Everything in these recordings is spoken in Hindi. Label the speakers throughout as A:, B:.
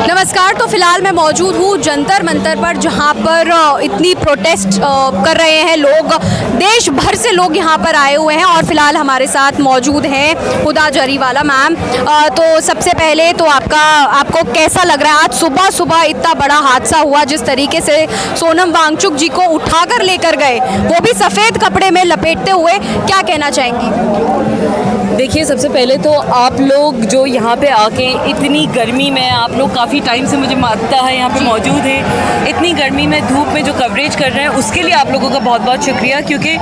A: नमस्कार। तो फिलहाल मैं मौजूद हूँ जंतर मंतर पर, जहाँ पर इतनी प्रोटेस्ट कर रहे हैं लोग, देश भर से लोग यहाँ पर आए हुए हैं। और फिलहाल हमारे साथ मौजूद हैं हुदा जरीवाला मैम। तो सबसे पहले तो आपको कैसा लग रहा है, आज सुबह सुबह इतना बड़ा हादसा हुआ, जिस तरीके से सोनम वांगचुक जी को उठाकर लेकर गए, वो भी सफ़ेद कपड़े में लपेटते हुए, क्या कहना चाहेंगी?
B: देखिए, सबसे पहले तो आप लोग जो यहाँ पे आके इतनी गर्मी में, आप लोग काफ़ी टाइम से मुझे मानता है यहाँ पे मौजूद हैं, इतनी गर्मी में धूप में जो कवरेज कर रहे हैं उसके लिए आप लोगों का बहुत बहुत शुक्रिया। क्योंकि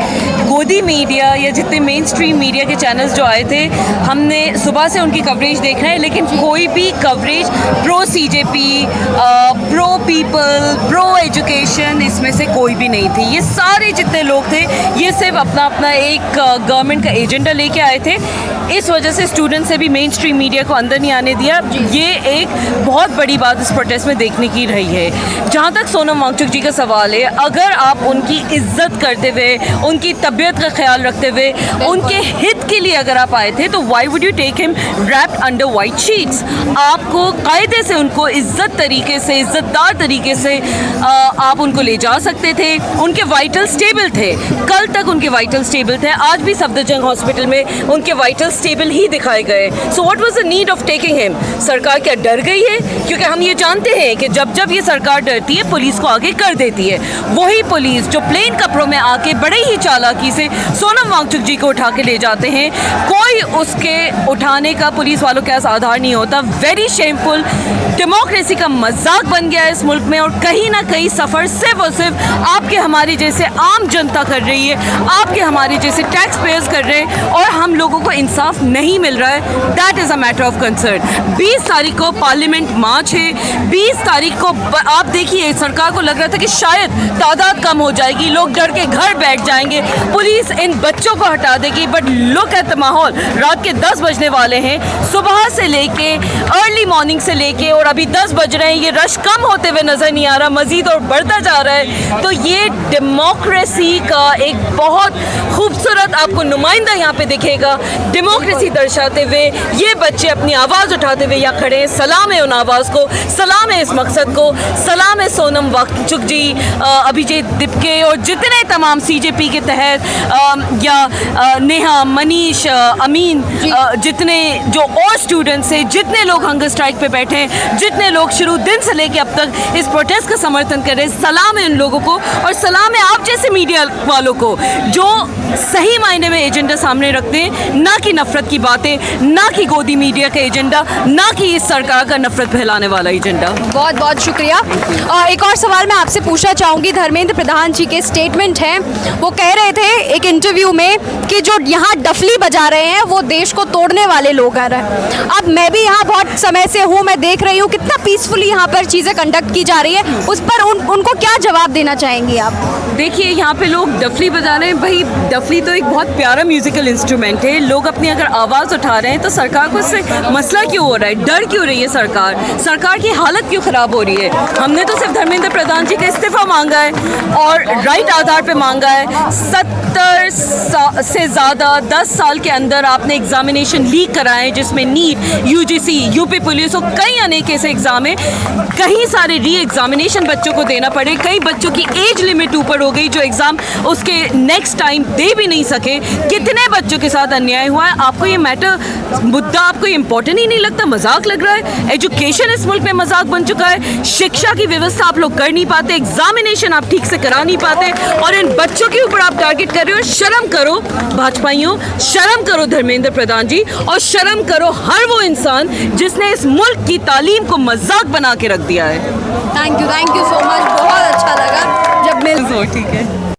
B: गोदी मीडिया या जितने मेन स्ट्रीम मीडिया के चैनल्स जो आए थे, हमने सुबह से उनकी कवरेज देख रहे हैं, लेकिन कोई भी coverage pro CJP, pro people, pro education, इसमें से कोई भी नहीं थी। ये सारे जितने लोग थे, ये सिर्फ अपना अपना एक गवर्नमेंट का एजेंडा लेके आए थे। इस वजह से स्टूडेंट से भी मेन स्ट्रीम मीडिया को अंदर नहीं आने दिया। ये एक बहुत बड़ी बात इस प्रोटेस्ट में देखने की रही है। जहाँ तक सोनम वांगचुक जी का सवाल है, अगर आप उनकी इज्जत करते हुए, उनकी तबीयत का ख्याल रखते हुए, उनके हित के लिए अगर आप आए थे, तो why would you take him wrapped under white sheets? आपको कायदे से उनको इज्जत तरीके से, इज्जतदार तरीके से आप उनको ले जा सकते थे। उनके वाइटल स्टेबल थे, कल तक उनके वाइटल स्टेबल थे, आज भी सफदरजंग हॉस्पिटल में उनके वाइटल स्टेबल ही दिखाए गए। So what was the need of taking him? सरकार क्या डर गई है? क्योंकि हम ये जानते हैं कि जब जब ये सरकार डरती है, पुलिस को आगे कर देती है। वही पुलिस जो प्लेन कपड़ों में आके बड़े ही चालाकी से सोनम वांगचुक जी को उठा के ले जाते हैं, कोई उसके उठाने का पुलिस वालों के पास आधार नहीं होता। Very shameful. डेमोक्रेसी का मजाक बन गया है इस मुल्क में, और कहीं ना कहीं सफ़र सिर्फ और सिर्फ आपके हमारे जैसे आम जनता कर रही है, आपके हमारे जैसे टैक्स पेयर्स कर रहे हैं, और हम लोगों को इंसाफ नहीं मिल रहा है। That is a matter of concern. 20 तारीख को पार्लियामेंट मार्च है। 20 तारीख को आप देखिए, सरकार को लग रहा था कि शायद तादाद कम हो जाएगी, लोग डर के घर बैठ जाएंगे, पुलिस इन बच्चों को हटा देगी। बट लुक एट द माहौल। रात के 10 बजने वाले हैं, सुबह से लेके अर्ली मॉर्निंग से लेके, और अभी 10 बज रहे हैं। ये रश कम होते हुए नजर नहीं आ रहा, मजीद और बढ़ता जा रहा है। तो ये डेमोक्रेसी का एक बहुत खूबसूरत आपको नुमाइंदा यहाँ पे दिखेगा। डेमोक्रेसी दर्शाते हुए ये बच्चे अपनी आवाज़ उठाते हुए यहाँ खड़े हैं। सलाम है उन आवाज़ को, सलाम है इस मकसद को, सलाम है सोनम वांगचुक जी, अभिजीत दिपके और जितने तमाम CJP के तहत, या नेहा, मनीष, अमीन, जितने जो और स्टूडेंट्स हैं, जितने लोग हंगर स्ट्राइक पे बैठे हैं, जितने लोग शुरू दिन से लेके अब तक इस प्रोटेस्ट का समर्थन कर रहे हैं, सलाम है उन लोगों को। और सलाम है आप जैसे मीडिया वालों को, जो सही मायने में एजेंडा सामने रखते हैं, ना कि नफरत की बातें, ना कि गोदी मीडिया का एजेंडा, ना कि इस सरकार का नफरत फैलाने वाला एजेंडा।
A: बहुत बहुत शुक्रिया। एक और सवाल मैं आपसे पूछना चाहूँगी। धर्मेंद्र प्रधान जी के स्टेटमेंट हैं, वो कह रहे थे एक इंटरव्यू में कि जो यहाँ डफली बजा रहे हैं वो देश को तोड़ने वाले लोग आ रहे हैं। अब मैं भी यहाँ बहुत समय से हूँ, मैं देख रही हूँ कितना पीसफुली यहाँ पर चीज़ें कंडक्ट की जा रही है, उस पर उनको क्या जवाब देना चाहेंगी आप?
B: देखिए, यहाँ पे लोग डफली बजा रहे हैं। भाई, डफली तो एक बहुत प्यारा म्यूजिकल इंस्ट्रूमेंट है। लोग अपनी अगर आवाज़ उठा रहे हैं तो सरकार को इससे मसला क्यों हो रहा है? डर क्यों रही है सरकार की हालत क्यों ख़राब हो रही है? हमने तो सिर्फ धर्मेंद्र प्रधान जी का इस्तीफ़ा मांगा है, और राइट आधार पे मांगा है। 70 से ज़्यादा 10 साल के अंदर आपने एग्जामिनेशन लीक कराए, जिसमें नीट, UGC, यूपी पुलिस और कई अनेक ऐसे एग्ज़ाम है। कई सारे री एग्जामिनेशन बच्चों को देना पड़े, कई बच्चों की एज लिमिट ऊपर हो गई, जो एग्ज़ाम उसके नेक्स्ट टाइम दे भी नहीं सके। कितने बच्चों के साथ अन्याय हुआ है? आपको ये मैटर, मुद्दा आपको इम्पोर्टेंट ही नहीं लगता? मजाक लग रहा है? एजुकेशन इस मुल्क में मजाक बन चुका है। शिक्षा की व्यवस्था आप लोग कर नहीं पाते, एग्जामिनेशन आप ठीक से करा नहीं पाते, और इन बच्चों के ऊपर आप टारगेट कर रहे हो। शर्म करो भाजपाइयों, शर्म करो धर्मेंद्र प्रधान जी, और शर्म करो हर वो इंसान जिसने इस मुल्क की तालीम को मजाक बना के रख दिया है।
A: Thank you so much. बहुत अच्छा लगा जब मिल।
B: ठीक है।